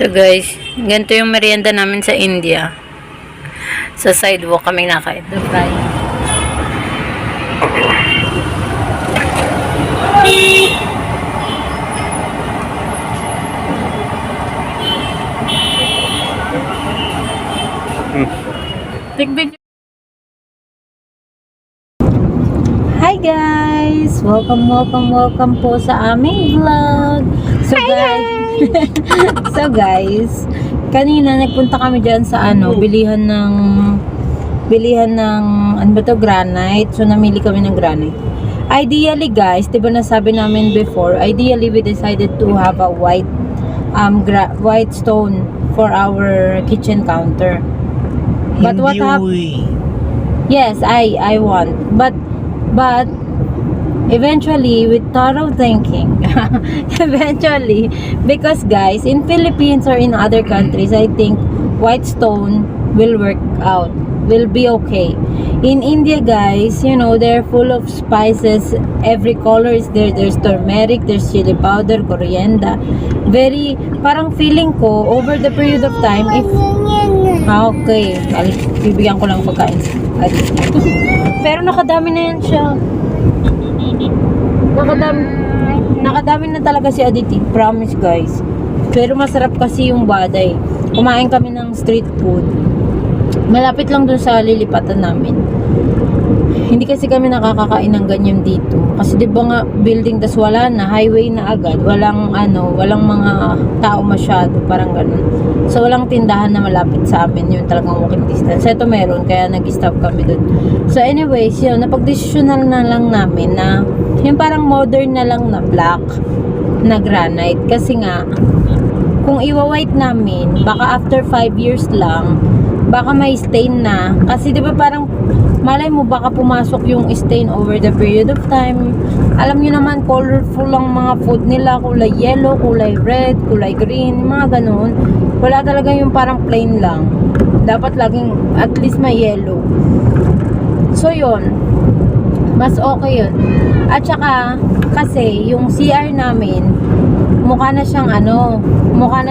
So guys, ganito yung merienda namin sa India. Sa sidewalk kami nakain. The fry. Tigbig. Hi guys! Welcome po sa aming vlog. So guys, kanina nagpunta kami diyan sa bilihan ng ano ba to, granite. So namili kami ng granite. Ideally guys, 'di ba nasabi namin before, ideally we decided to have a white stone for our kitchen counter. But what happened? Yes, I want. But eventually, with thorough thinking, eventually, because guys, in Philippines or in other countries, I think white stone will work out, will be okay. In India, guys, you know, they're full of spices. Every color is there. There's turmeric, there's chili powder, coriander. Very, parang feeling ko, over the period of time, if okay, bibigyan ko lang pagkain. Pero nakadami na yan siya. Nakadami na talaga si Aditi. Promise guys. Pero masarap kasi yung baday. Kumain kami ng street food. Malapit lang dun sa lilipatan namin. Hindi kasi kami nakakakain ng ganyan dito. Kasi di ba nga building, tas wala na, highway na agad. Walang mga tao masyado, parang ganun. So walang tindahan na malapit sa amin, yun talagang walking distance. Ito meron, kaya nag-stop kami dun. So anyways, yun, napag-desisyonan na lang namin na yung parang modern na lang na black na granite. Kasi nga, kung iwa-white namin, baka after 5 years lang, baka may stain na. Kasi di ba parang malay mo baka pumasok yung stain over the period of time. Alam nyo naman, colorful lang mga food nila. Kulay yellow, kulay red, kulay green, mga ganun. Wala talaga yung parang plain lang. Dapat laging at least may yellow. So yun, mas okay yun. At saka kasi yung CR namin, mukha na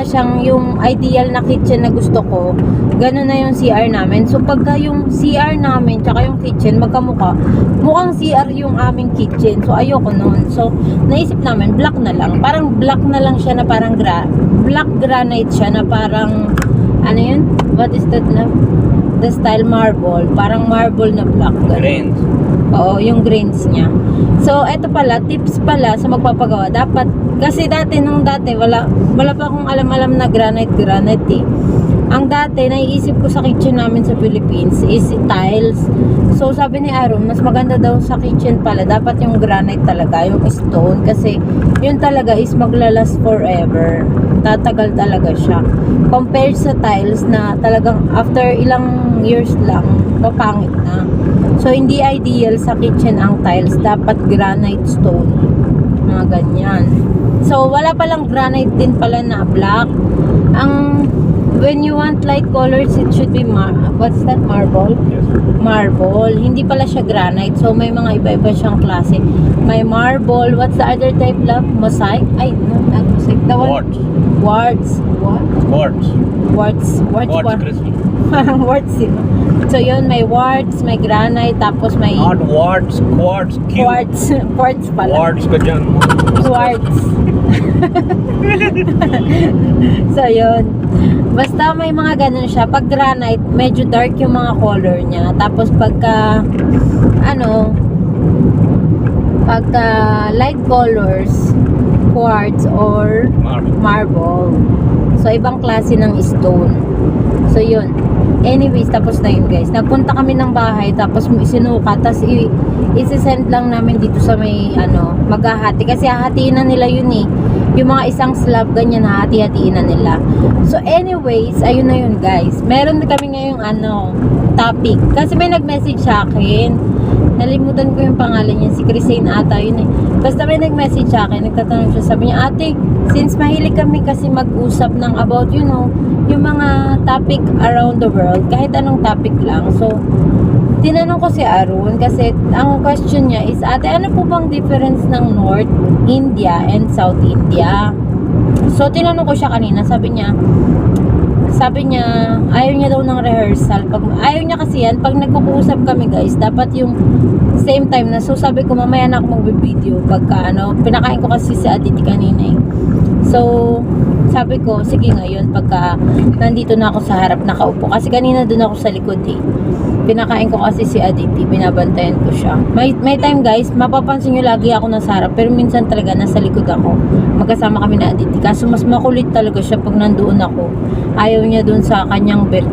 siyang yung ideal na kitchen na gusto ko. Ganun na yung CR namin. So pagka yung CR namin tsaka yung kitchen magkamukha, mukhang CR yung aming kitchen. So ayoko nun. So naisip namin black na lang. Parang black na lang siya na parang black granite siya na parang ano yun? What is that na? The style marble. Parang marble na black. Grains. Oo, yung grains niya. So, eto pala, tips pala sa magpapagawa. Dapat, kasi nung dati, wala pa akong alam-alam na granite eh. Ang dati, naiisip ko sa kitchen namin sa Philippines is tiles. So, sabi ni Aaron, mas maganda daw sa kitchen pala, dapat yung granite talaga, yung stone. Kasi, yun talaga is maglalas forever. Tatagal talaga siya. Compared sa tiles na talagang after ilang years lang, papangit na. So, hindi ideal sa kitchen ang tiles. Dapat granite stone. Mga ganyan. So, wala palang granite din pala na black. When you want light colors, it should be what's that? Marble? Yes. Marble. Hindi pala siya granite. So, may mga iba-iba siyang klase. May marble. What's the other type lang? Mosaic? Ay, no, not mosaic. The one? Quartz. What? Quartz. Quartz. Crystal. Parang quartz yun. So yun, may quartz, may granite, tapos may Not quartz. quartz pala. Quartz ka dyan. Quartz. So yun, basta may mga ganun siya. Pag granite, medyo dark yung mga color niya. Tapos pagka light colors, quartz or marble. So ibang klase ng stone. So yun. Anyways, tapos na yun guys. Nagpunta kami ng bahay, tapos sinukat, tapos isi-send lang namin dito sa may maghahati. Kasi hahatiin na nila yun eh. Yung mga isang slab, ganyan, hahati-hatiin na nila. So anyways, ayun na yun guys. Meron na kami ngayong topic. Kasi may nag-message sa akin. Nalimutan ko yung pangalan niya, si Christine ata yun eh. Basta may nag-message sa akin, nagtatanong siya, sabi niya, ate, since mahilig kami kasi mag-usap ng about, yung mga topic around the world, kahit anong topic lang. So, tinanong ko si Arun, kasi ang question niya is, ate, ano po bang difference ng North India and South India? So, tinanong ko siya kanina, sabi niya, ayaw niya daw ng rehearsal. Ayaw niya kasi yan, pag nagkukusap kami guys, dapat yung same time na. So, sabi ko, mamaya na ako mag-video. Pagka pinakain ko kasi si Aditi kanina eh. So, sabi ko, sige ngayon, pagka nandito na ako sa harap, nakaupo. Kasi kanina doon ako sa likod eh. Pinakain ko kasi si Aditi, binabantayan ko siya. May time guys, mapapansin nyo lagi ako nasa harap, pero minsan talaga nasa likod ako. Magkasama kami na Aditi. Kaso mas makulit talaga siya pag nandoon ako. Ayaw niya doon sa kanyang belt.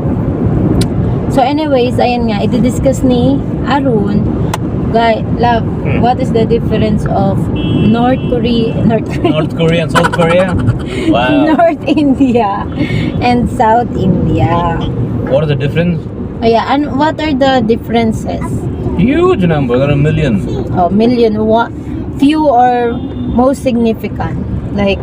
So anyways, ayan nga, i-discuss ni Arun, guy, love, what is the difference of North Korea And South Korea? Wow. North India and South India? What is the difference? Yeah, and what are the differences? Huge number, there are millions. Oh, million. What? Few or most significant? Like,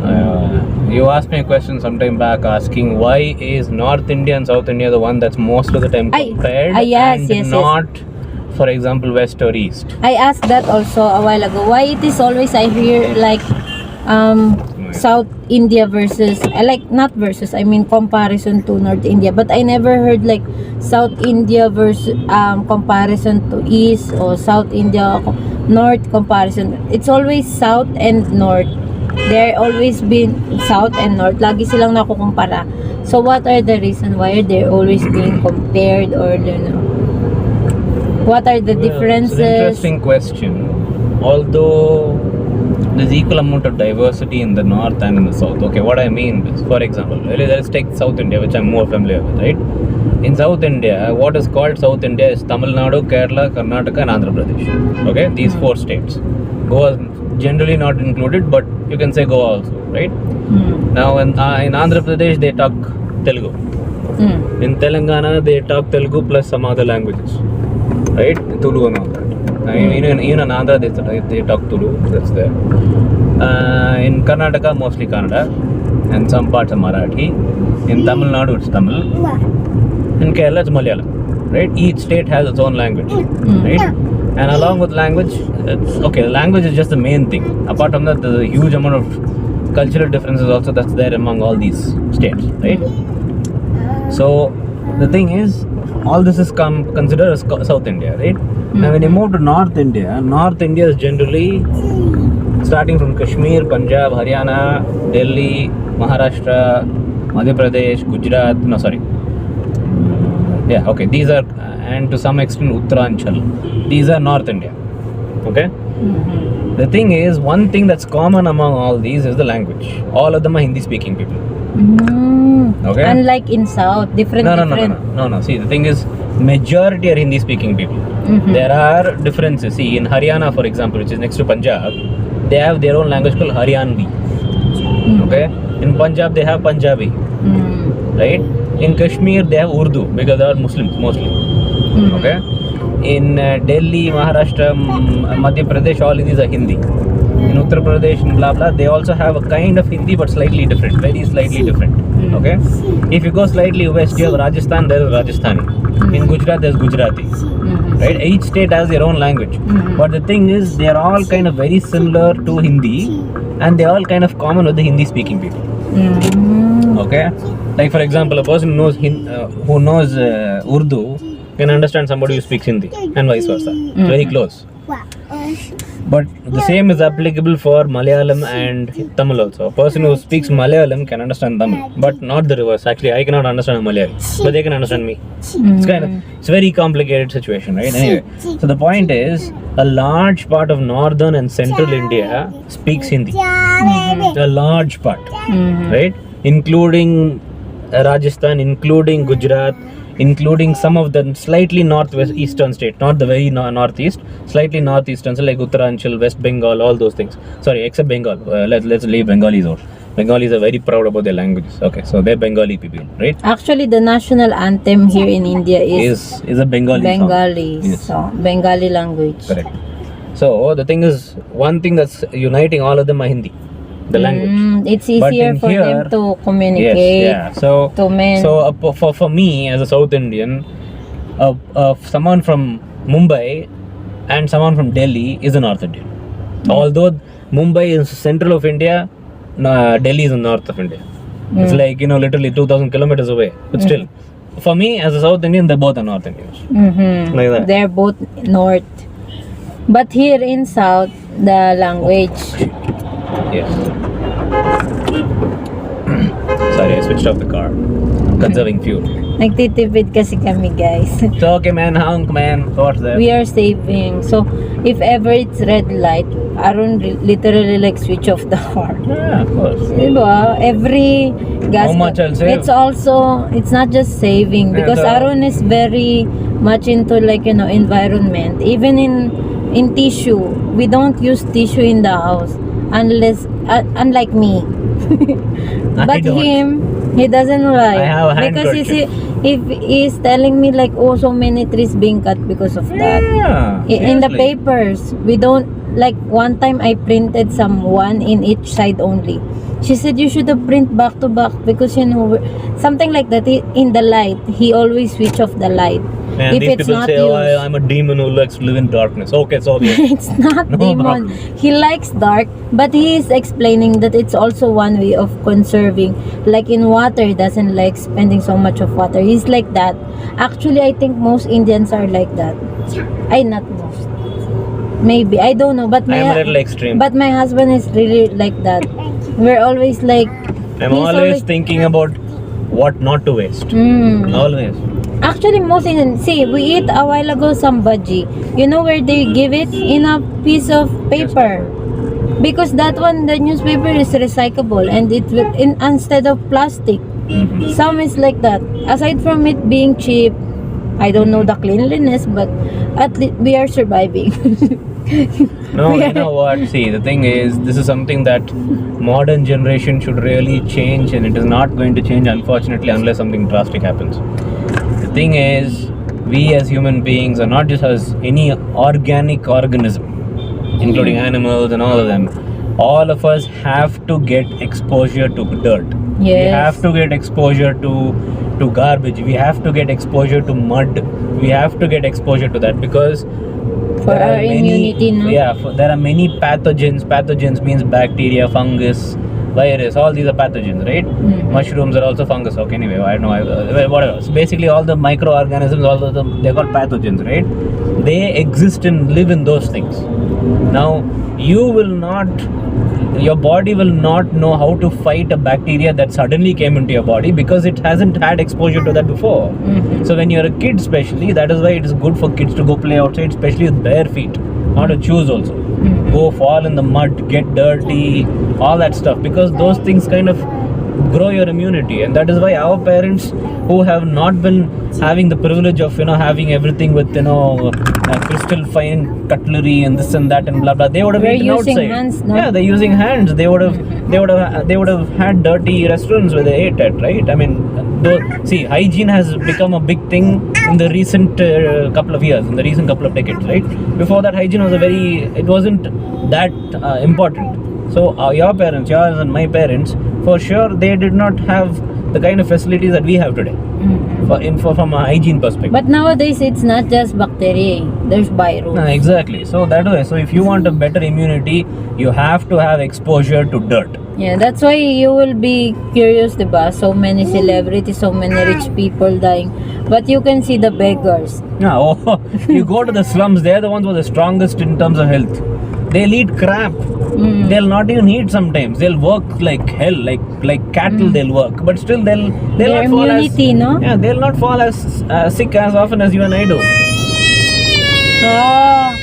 You asked me a question sometime back asking why is North India and South India the one that's most of the time compared yes, and yes. not, for example, West or East? I asked that also a while ago. Why it is always I hear like South India versus, I mean comparison to North India, but I never heard like South India versus comparison to East or South India North comparison. It's always South and North. There always been South and North. Lagi silang nakukumpara. So what are the reason why they're always being compared, or you know, what are the differences? It's an interesting question. Although there's equal amount of diversity in the north and in the south. Okay, what I mean is, for example, let's take South India, which I'm more familiar with, right? In South India, what is called South India is Tamil Nadu, Kerala, Karnataka and Andhra Pradesh. Okay, these four states. Goa is generally not included, but you can say Goa also, right? Now in Andhra Pradesh, they talk Telugu. In Telangana, they talk Telugu plus some other languages, right? Tulu and all that. Even in Andhra, they talk Tulu, that's there. In Karnataka, mostly Kannada, and some parts of Marathi. In Tamil Nadu, it's Tamil. In Kerala, it's Malayalam, right? Each state has its own language, right? And along with language, language is just the main thing. Apart from that, there's a huge amount of cultural differences also that's there among all these states, right? So the thing is, all this is considered as South India, right? Now when you move to North India is generally starting from Kashmir, Punjab, Haryana, Delhi, Maharashtra, Madhya Pradesh, Gujarat, these are, and to some extent Uttaranchal. These are North India, okay? The thing is, one thing that's common among all these is the language. All of them are Hindi speaking people. Okay? Unlike in South, different. No. See, the thing is, majority are Hindi speaking people. There are differences. See, in Haryana, for example, which is next to Punjab, they have their own language called Haryanvi. Okay? In Punjab, they have Punjabi. Right? In Kashmir, they have Urdu because they are Muslims mostly. Okay? In Delhi, Maharashtra, Madhya Pradesh, all these are Hindi. In Uttar Pradesh and blah blah, they also have a kind of Hindi but slightly different, very slightly different. Okay? If you go slightly west, you have Rajasthan, there is Rajasthani. In Gujarat, there is Gujarati. Right? Each state has their own language. But the thing is, they are all kind of very similar to Hindi, and they are all kind of common with the Hindi speaking people. Okay? Like for example, a person who knows Urdu can understand somebody who speaks Hindi, and vice versa. It's very close. But the same is applicable for Malayalam and Tamil also. A person who speaks Malayalam can understand Tamil, but not the reverse. Actually, I cannot understand Malayalam, but they can understand me. It's a very complicated situation, right? Anyway, so the point is, a large part of northern and central India speaks Hindi. A large part, right? Including Rajasthan, including Gujarat, including some of the slightly northwest eastern state, not the very northeast, slightly northeastern, so like Uttaranchal, West Bengal, all those things. Sorry, except Bengal. Let's leave Bengalis out. Bengalis are very proud about their languages. Okay, so they're Bengali people, right? Actually, the national anthem here in India is a Bengali song. Bengali language. Correct. So the thing is, one thing that's uniting all of them are Hindi, the language. It's easier for them to communicate. Yes, yeah. So for me as a South Indian, someone from Mumbai and someone from Delhi is a North Indian. Although Mumbai is central of India, Delhi is in north of India. It's like, you know, literally 2,000 kilometers away. But still, for me as a South Indian, they both are North Indians. Like that. They're both north. But here in south, the language. Yes. Sorry, I switched off the car. Conserving fuel. Nagtitipid kasi kami, guys. It's okay, man. Honk, man. What's that? We are saving. So, if ever it's red light, Aaron literally like switch off the car. Yeah, of course. Diba? Every gas. How much I'll save? It's not just saving Yeah, because so- Aaron is very much into like, you know, environment. Even in tissue, we don't use tissue in the house unless, unlike me. I But don't. him, he doesn't like. I have a because handkerchief. if he's telling me like, oh, so many trees being cut because of that. Yeah. In the seriously. papers, we don't, like one time I printed some one in each side only. She said you should have print back to back because, you know, something like that. In the light, he always switch off the light. And if these it's people not say, used. oh, I'm a demon who likes to live in darkness. Okay, it's obvious. It's not No demon. problem. He likes dark, but he is explaining that it's also one way of conserving. Like in water, he doesn't like spending so much of water. He's like that. Actually, I think most Indians are like that. Not most. Maybe I don't know, but I am a little extreme. But my husband is really like that. We're always like. I'm he's always thinking about what not to waste. Always. Actually, most Indians, see, we eat a while ago some bhaji. You know where they give it? In a piece of paper. Because that one, the newspaper is recyclable and it will, instead of plastic. Some is like that. Aside from it being cheap, I don't know the cleanliness, but at least we are surviving. No, you know what? See, the thing is, this is something that modern generation should really change, and it is not going to change, unfortunately, unless something drastic happens. The thing is, we as human beings are not just as any organic organism, including animals and all of them. All of us have to get exposure to dirt. We Yes. have to get exposure to garbage. We have to get exposure to mud. We have to get exposure to that because For there are our immunity, no? Yeah, there are many pathogens. Pathogens means bacteria, fungus, virus. All these are pathogens, right? Mushrooms are also fungus. Okay, anyway, I don't know. Whatever. So basically, all the microorganisms, all of them, they're called pathogens, right? They exist and live in those things. Now, your body will not know how to fight a bacteria that suddenly came into your body because it hasn't had exposure to that before. So when you're a kid, especially, that is why it is good for kids to go play outside, especially with bare feet, not with shoes also. Go fall in the mud, get dirty, all that stuff, because those things kind of grow your immunity. And that is why our parents, who have not been having the privilege of, you know, having everything with, you know, crystal fine cutlery and this and that and blah blah, they would have We're eaten using outside. hands, no? Yeah, they're using hands. They would have had dirty restaurants where they ate at, right? I mean, see, hygiene has become a big thing in the recent couple of years, in the recent couple of decades, right? Before that, hygiene was it wasn't that important. So your parents, yours and my parents, for sure, they did not have the kind of facilities that we have today, from a hygiene perspective. But nowadays, it's not just bacteria. There's virus. Exactly. So that way. So if you want a better immunity, you have to have exposure to dirt. Yeah, that's why you will be curious, diba? So many celebrities, so many rich people dying. But you can see the beggars. Yeah, oh, you go to the slums, they're the ones who are the strongest in terms of health. They'll eat crap. They'll not even eat sometimes. They'll work like hell, like cattle. They'll work, but still they'll Their not fall immunity, as no? yeah, they'll not fall as sick as often as you and I do. Ah,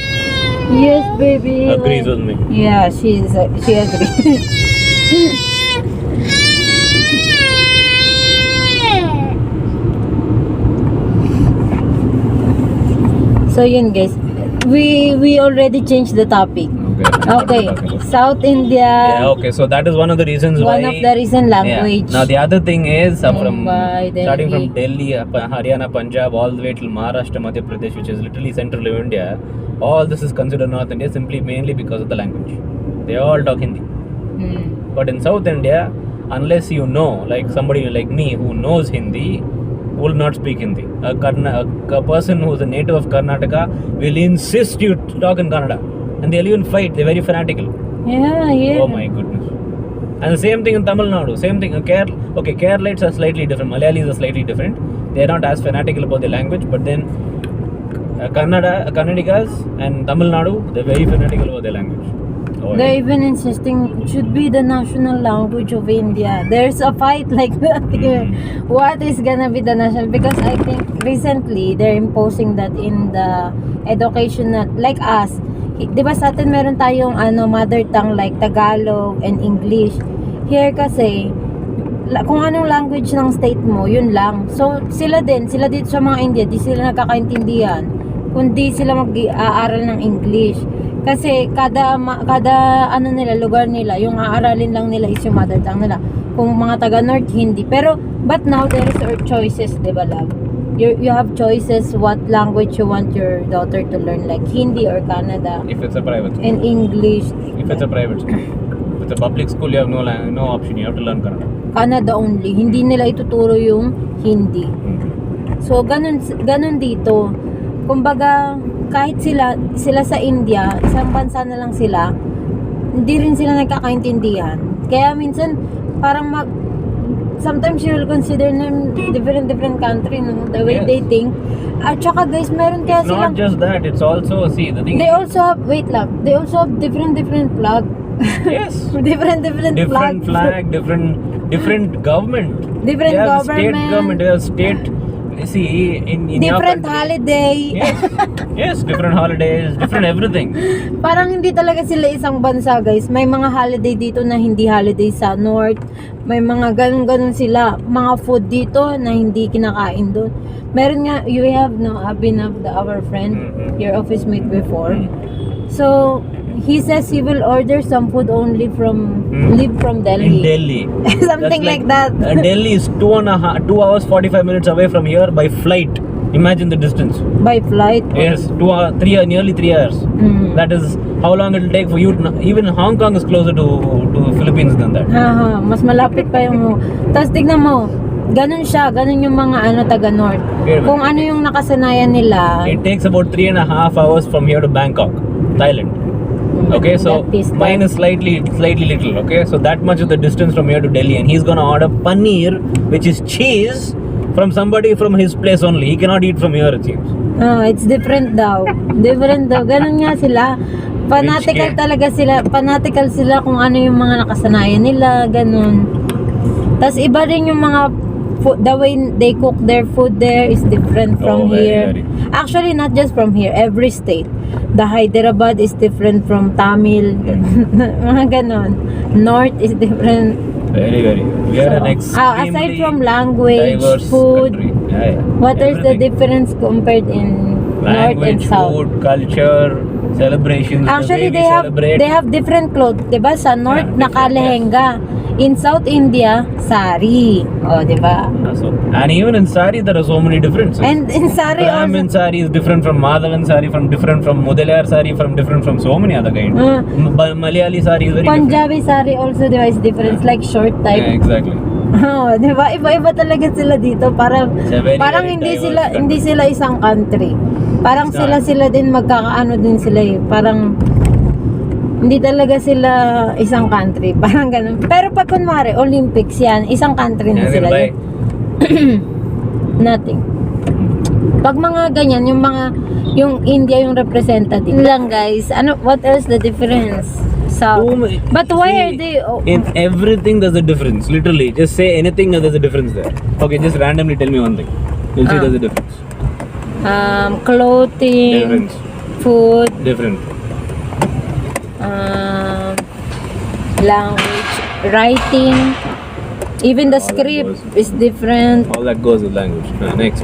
yes, baby. Agrees with me. Yeah, she agrees. So yun guys, we already changed the topic. Okay, South India. Yeah, okay. So that is one of the reasons why. One of the reason language. Yeah. Now the other thing is Mumbai, starting Delhi. from Delhi, Haryana, Punjab, all the way till Maharashtra, Madhya Pradesh, which is literally central of India. All this is considered North India mainly because of the language. They all talk Hindi. But in South India, unless you know, like somebody like me who knows Hindi, will not speak Hindi. A person who is a native of Karnataka will insist you to talk in Kannada. And they'll even fight. They're very fanatical. Yeah. Oh my goodness. And the same thing in Tamil Nadu. Same thing. Keralites are slightly different. Malayalis are slightly different. They are not as fanatical about their language, but then Kannadigas and Tamil Nadu, they're very fanatical about their language. They're even insisting it should be the national language of India. There's a fight like that here. What is gonna be the national? Because I think recently they're imposing that in the educational, like us. Di ba sa atin meron tayong mother tongue like Tagalog and English. Here kasi, kung anong language ng state mo, yun lang. So, sila dito sa mga India, di sila nagkakaintindihan kundi sila mag-aaral ng English. Kasi kada nila, lugar nila, yung aaralin lang nila is yung mother tongue nila. Kung mga taga-North, Hindi. Pero, but now there is choices, di ba, love? You have choices what language you want your daughter to learn, like Hindi or Kannada. If it's a private school. And English. If it's a private school. If it's a public school, you have no option. You have to learn Kannada. Kannada only. Hindi nila ituturo yung Hindi. So, ganun dito. Kumbaga, kahit sila sa India, isang bansa na lang sila, hindi rin sila nagkakaintindihan. Kaya minsan, parang sometimes you will consider them different country, no? The way they think. At saka guys, meron kaya It's silang... not just that, it's also, see, the thing They also have, wait lang, they also have different flag. Yes. different flag, different government. Different they have government. State government, they have state, see, in Different your country, holiday. Yes, different holidays, different everything. Parang hindi talaga sila isang bansa, guys. May mga holiday dito na hindi holiday sa North. May mga ganun sila. Mga food dito na hindi kinakain doon. Meron nga, you have Abhinav, our friend, your office mate before. So, he says he will order some food only live from Delhi. In Delhi. Something That's like that. Delhi is 2 hours 45 minutes away from here by flight. Imagine the distance. By flight. Yes, 2 hours, nearly 3 hours. That is how long it will take for you to, even Hong Kong is closer to Philippines than that. Mas malapit pa yung mo. Tapos tignan mo, ganun yung mga taga-North. Kung ano yung nakasanayan nila. It takes about 3.5 hours from here to Bangkok, Thailand. Okay, so mine is slightly little. Okay, so that much is the distance from here to Delhi, and he's gonna order paneer, which is cheese, from somebody from his place only. He cannot eat from here, it seems. It's different daw. Ganun nga sila. Fanatical sila kung ano yung mga nakasanayan nila, ganun. Tapos iba rin yung mga the way they cook their food there is different from here. Very. Actually, not just from here, every state. The Hyderabad is different from Tamil. Mga ganun. North is different. Very. We are an extremely aside from language, diverse food, country. what is the difference compared in North and South? Food, culture, celebrations. Actually, the way they have different clothes. Diba? Sa North, naka-lehenga. In South India, sari. Oh, diba? And even in sari, there are so many differences. And in sari Brahmin also. sari is different from Madhavan sari, different from Mudalayar sari, different from so many other kinds. Malayali sari is very Punjabi sari also, diba, is different. It's like short type. different. Yeah, exactly. Oh, diba? Iba talaga sila dito. Parang very hindi diverse sila isang country. Parang sila din magkakaano din sila eh. Parang hindi talaga sila isang country. Parang ganun. Pero pag kunwari, Olympics yan, isang country na sila. Nothing. Pag mga ganyan, yung India yung representative. Lang guys, what else the difference? So, but why are they... In everything there's a difference. Literally, just say anything and there's a difference there. Okay, just randomly tell me one thing. You'll see there's a difference. Clothing, Difference. food, Different. language, writing, even the script is different. All that goes with language. Next.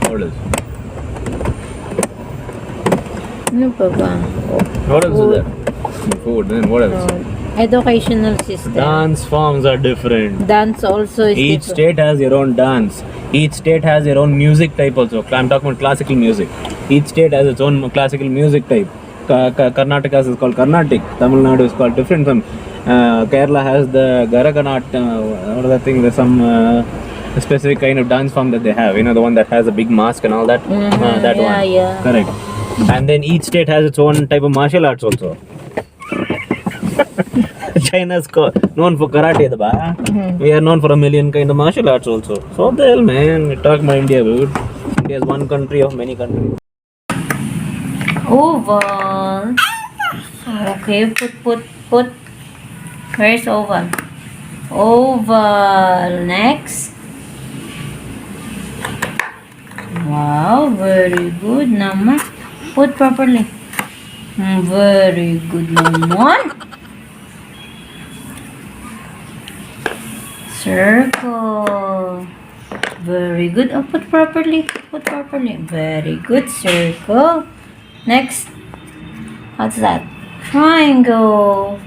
What else? Ano pa ba? What else is there? Food. Then what else? Educational system. Dance forms are different. Dance also is Each different. state has their own dance. Each state has their own music type also. I'm talking about classical music. Each state has its own classical music type. Karnataka is called Carnatic. Tamil Nadu is called different. Kerala has the Garaganat. What is that thing? There's some specific kind of dance form that they have. You know, the one that has a big mask and all that. That yeah, one. yeah. Correct. And then each state has its own type of martial arts also. China's known for karate, ba? Mhm. We are known for a million kind of martial arts also. So what the hell, man? We talk about India, dude. India is one country of many countries. Oval. Okay, put. Where's oval? Oval. Next. Wow, very good naman. Put properly. Very good naman. Circle. Very good. Oh, put properly. Put properly. Very good. Circle. Next. What's that? Triangle.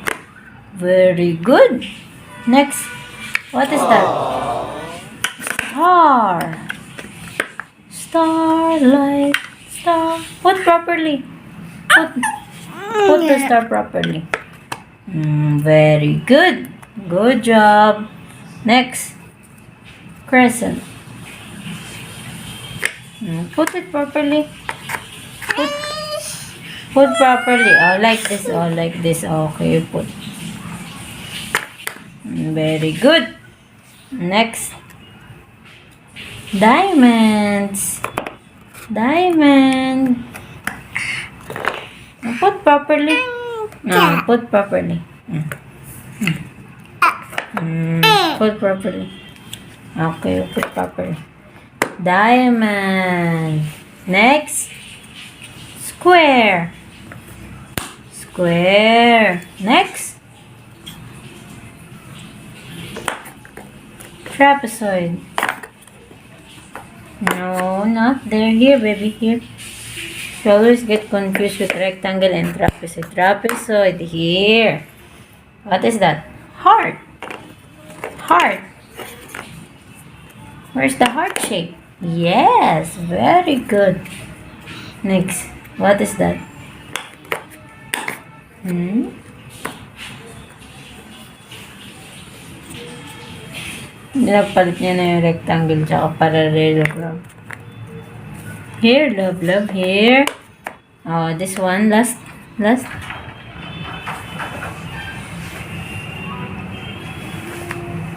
Very good. Next. What is that? Star. Starlight. Star. Put properly. Put the star properly. Very good. Good job. Next. Crescent. Put it properly. Put properly. Oh, like this. Oh, like this. Okay, put. Very good. Next. Diamonds. Diamond. Put properly. Put properly. Put properly. Okay, put properly. Diamond. Next. Square. Square. Next. Trapezoid. No, not there. Here, baby. Here. You always get confused with rectangle and trapezoid. Trapezoid. Here. What is that? Heart. Heart. Where's the heart shape? Yes. Very good. Next. What is that? Napalit niya na yung rectangle tsaka parallelogram. Here, love, here. Oh, this one, last.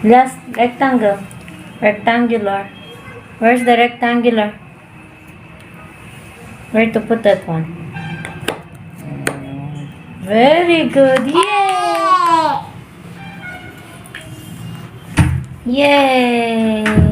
Last rectangle. Rectangular. Where's the rectangular? Where to put that one? Very good. Yay! Yay!